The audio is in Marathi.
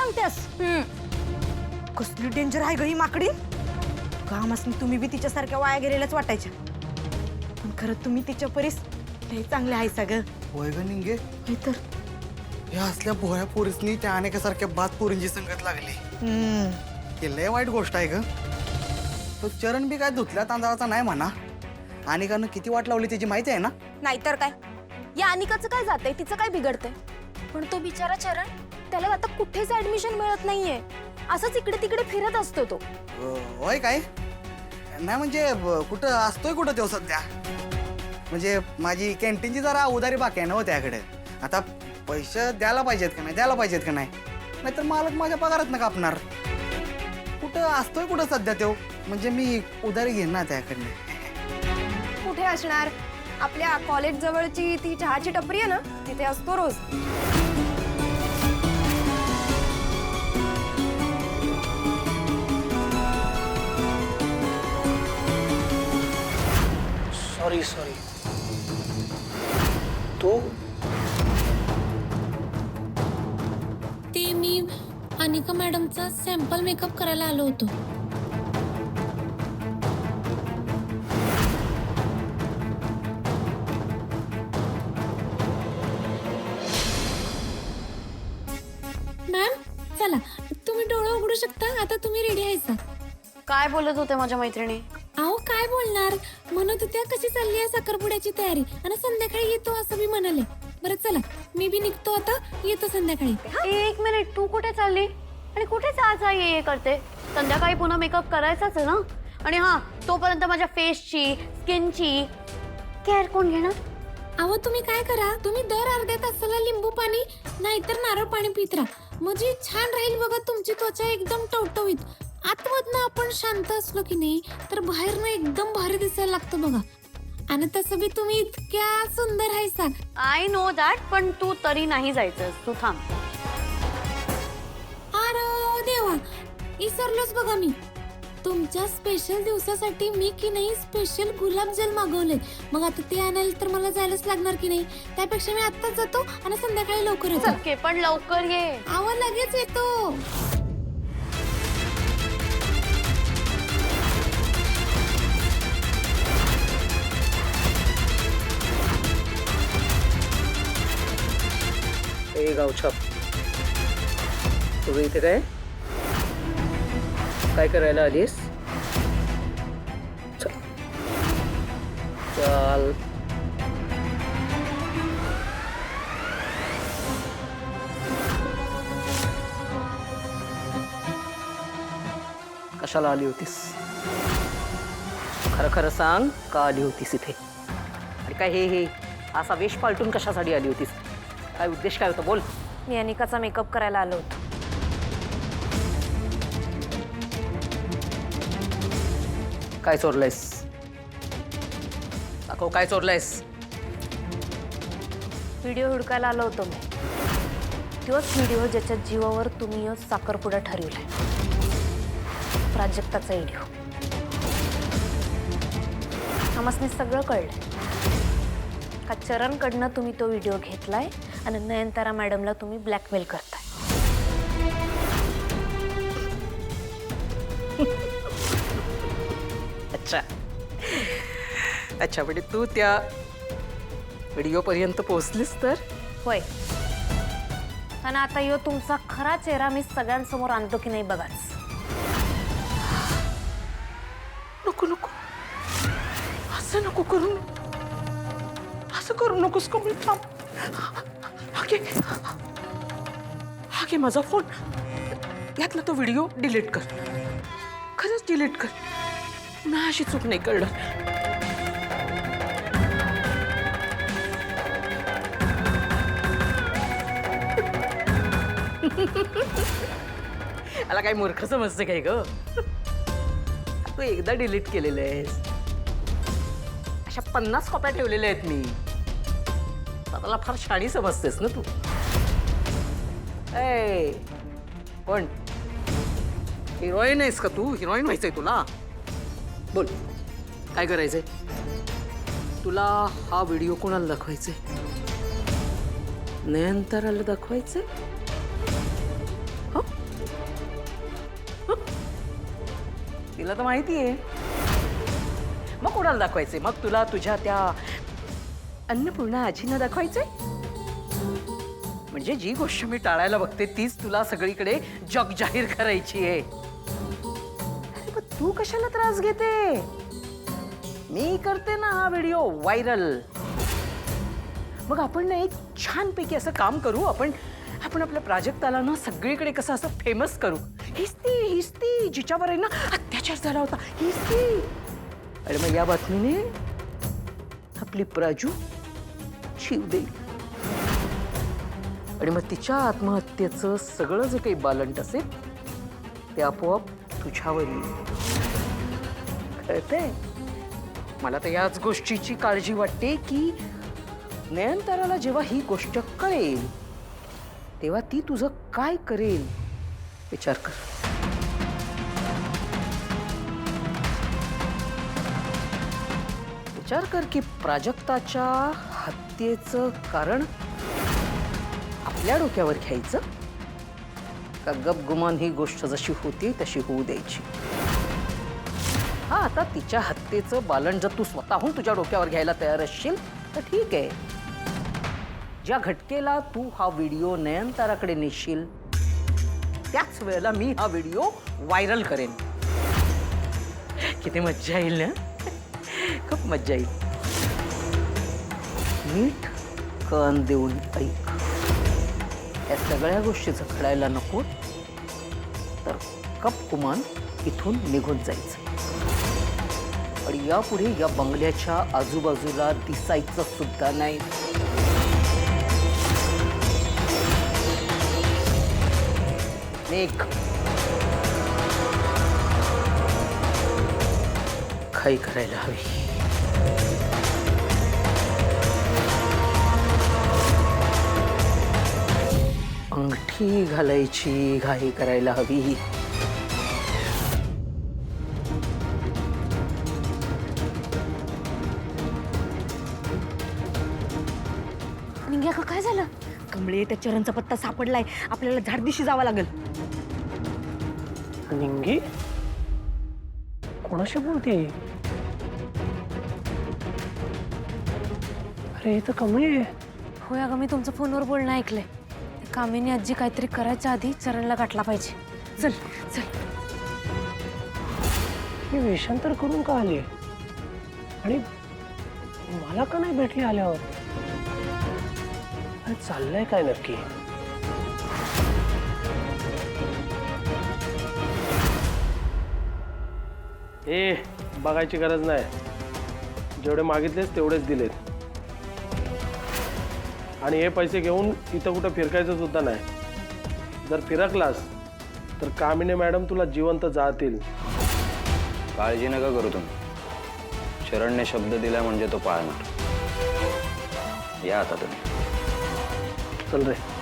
सांगतेस कसली डेंजर आहे ग ही माकडी कामासनी तुम्ही बी तिच्यासारख्या वाया गेलेल्याच वाटायच्या पण खरं तुम्ही तिच्या परीस लय चांगले आहे सगळं होय ग निंगे हे तर या असल्या भोळ्या पोरीसनी त्या अनेकासारख्या बात पोरींची संगत लागली हे लय वाईट गोष्ट आहे ग तो चरण बी काय धुतल्या तांदळाचा नाही म्हणा अनिकानं किती वाट लावली त्याची माहिती आहे ना नाहीतर काय या अनिकाचं काय जातंय तिचं काय बिघडतंय पण तो बिचारा चरण त्याला आता कुठेच ऍडमिशन मिळत नाहीये असंच इकडे तिकडे फिरत असतो तो होय काय नाही म्हणजे कुठं असतोय कुठं तो सध्या म्हणजे माझी कॅन्टीनची जरा उधारी बाकी आहे ना हो त्याकडे आता पैसे द्यायला पाहिजेत का नाही नाहीतर मालक माझ्या पगारात ना कापणार कुठं असतोय कुठं सध्या तो म्हणजे मी उधारी घेईन ना त्याकडनं कुठे असणार आपल्या कॉलेज जवळची ती चहाची टपरी आहे ना तिथे असतो रोज सॉरी तो ते मी अनिका मॅडमचा सॅम्पल मेकअप करायला आलो होतो मॅम चला तुम्ही डोळे उघडू शकता आता तुम्ही रेडी आहेसा काय बोलत होते माझ्या मैत्रिणी अहो काय बोलणार म्हणत होत्या कशी चालली आहे साखरपुड्याची तयारी आणि संध्याकाळी येतो असं मी म्हणाले बरं चला मी बी निघतो आता येतो संध्याकाळी एक मिनिट तू कुठे चालली आणि कुठेच आज ये करते संध्याकाळी पुन्हा मेकअप करायचाच आहे ना आणि हा तोपर्यंत माझ्या फेसची स्किनची केअर कोण घेणार अहो तुम्ही काय करा तुम्ही दर अर्ध्या तासाला लिंबू पाणी नाहीतर नारळ पाणी पित राहा म्हणजे छान राहील बघा तुमची त्वचा एकदम टवटवीत आतमधनं आपण शांत असलो की नाही तर बाहेरनं एकदम भारी दिसायला लागतं बघा आणि तसं बी तुम्ही इतक्या सुंदर आहे आय नो दॅट पण तू तरी नाही जायचं तू थांब अरे देवा विसरलोच बघा मी तुमच्या स्पेशल दिवसासाठी मी की नाही स्पेशल गुलाबजल मागवले मग आता ते आणायला तर मला जायलाच लागणार की नाही त्यापेक्षा मी आत्ताच जातो आणि संध्याकाळी लवकर येतो ओके पण लवकर ये आवा लगेच येतो ए गावछाप तुझं इथे काय करायला आलीस चल कशाला आली होतीस खरं खरं सांग का आली होतीस इथे आणि काय हे असा वेश पालटून कशासाठी आली होतीस काय उद्देश काय होता बोल मी अनिकाचा मेकअप करायला आलो होतो काय चोरलंयस दाखव काय चोरलंयस व्हिडिओ हुडकायला आलो होतो मी तोच व्हिडिओ ज्याच्या जीवावर तुम्ही साखरपुडा ठरवलाय प्राजक्ताचा व्हिडिओ आम्हासने सगळं कळलंय का चरणकडनं तुम्ही तो व्हिडिओ घेतलाय आणि नयनतारा मॅडमला तुम्ही ब्लॅकमेल करताय अच्छा अच्छा म्हणजे तू त्या व्हिडिओपर्यंत पोहोचलीस तर होय आणि आता यो तुमचा खरा चेहरा मी सगळ्यांसमोर आणतो की नाही बघाच नको नको असं नको करू असं करू नकोस कमी थांब हा घे माझा फोन यातला तो व्हिडिओ डिलीट कर खरंच डिलीट कर पुन्हा अशी चूक नाही करणार मला काही मूर्ख समजते काय ग तू एकदा डिलीट केलेलं आहेस अशा 50 कॉप्या ठेवलेल्या आहेत मी स्वतःला फार शाणी समजतेस ना तू ए पण हिरोईन आहेस का तू हिरोईन व्हायचंय तुला बोल काय करायचंय तुला हा व्हिडिओ कोणाला दाखवायचंय नयनताराला दाखवायचंय हो तिला तर माहिती आहे. मग कोणाला दाखवायचे? मग तुला तुझ्या त्या अन्नपूर्णा आजींना दाखवायचे? म्हणजे जी गोष्ट मी टाळायला बघते तीच तुला सगळीकडे जग जाहीर करायची आहे. अरे मग तू कशाला त्रास घेते? मी करते ना हा व्हिडिओ व्हायरल. मग आपण ना एक छानपैकी असं काम करू. आपण आपल्या प्राजक्ताला ना सगळीकडे कसं असं फेमस करू. हीच ती जिच्यावर आहे ना अत्याचार झाला होता, हीच ती. आणि मग या बातमीने आपली प्राजू जीव देईल. आणि मग तिच्या आत्महत्येचं सगळं जे काही बालंट असेल ते आपोआप तुझ्यावर येईल. कळतंय? मला तर याच गोष्टीची काळजी वाटते की नयनताराला जेव्हा ही गोष्ट कळेल तेव्हा ती तुझं काय करेल विचार कर. विचार कर की प्राजक्ताच्या हत्येचं कारण आपल्या डोक्यावर घ्यायचं का गपगुमान ही गोष्ट जशी होती तशी होऊ द्यायची. हा, आता तिच्या हत्येचं बालन जर तू स्वतःहून तुझ्या डोक्यावर घ्यायला तयार असशील तर ठीक आहे. ज्या घटकेला तू हा व्हिडिओ नयनताराकडे नेशील त्याच वेळेला मी हा व्हिडिओ व्हायरल करेन. किती मज्जा येईल ना? खूप मज्जा येईल. नीट कान देऊन ऐक. या सगळ्या गोष्टीचं कळायला नको तर गपगुमान इथून निघून जायचं. आणि यापुढे या बंगल्याच्या आजूबाजूला दिसायचं सुद्धा नाही. घाई करायला हवी. अंगठी घालायची घाई करायला हवी. निंग्या का काय झालं? कमळे, त्या चरणचा पत्ता सापडलाय. आपल्याला झाडदिशी जावं लागेल. निंगी कोणाशी बोलते? अरे हे तर कमी आहे. होय अगं, मी तुमचं फोनवर बोलणं ऐकलंय. त्या कामिनी आजी काहीतरी करायच्या आधी चरणला गाठला पाहिजे. चल चल. मी वेषांतर करून का आली आणि मला का नाही भेटली आल्यावर? अरे चाललंय काय नक्की? ए, बघायची गरज नाही. जेवढे मागितलेस तेवढेच दिलेत. आणि हे पैसे घेऊन इथं कुठं फिरकायचं सुद्धा नाही. जर फिरकलास तर कामिनी मॅडम तुला जिवंत जाळतील. काळजी नका करू तुम्ही. शरणने शब्द दिला म्हणजे तो पाळणार. या आता तुम्ही. चल रे.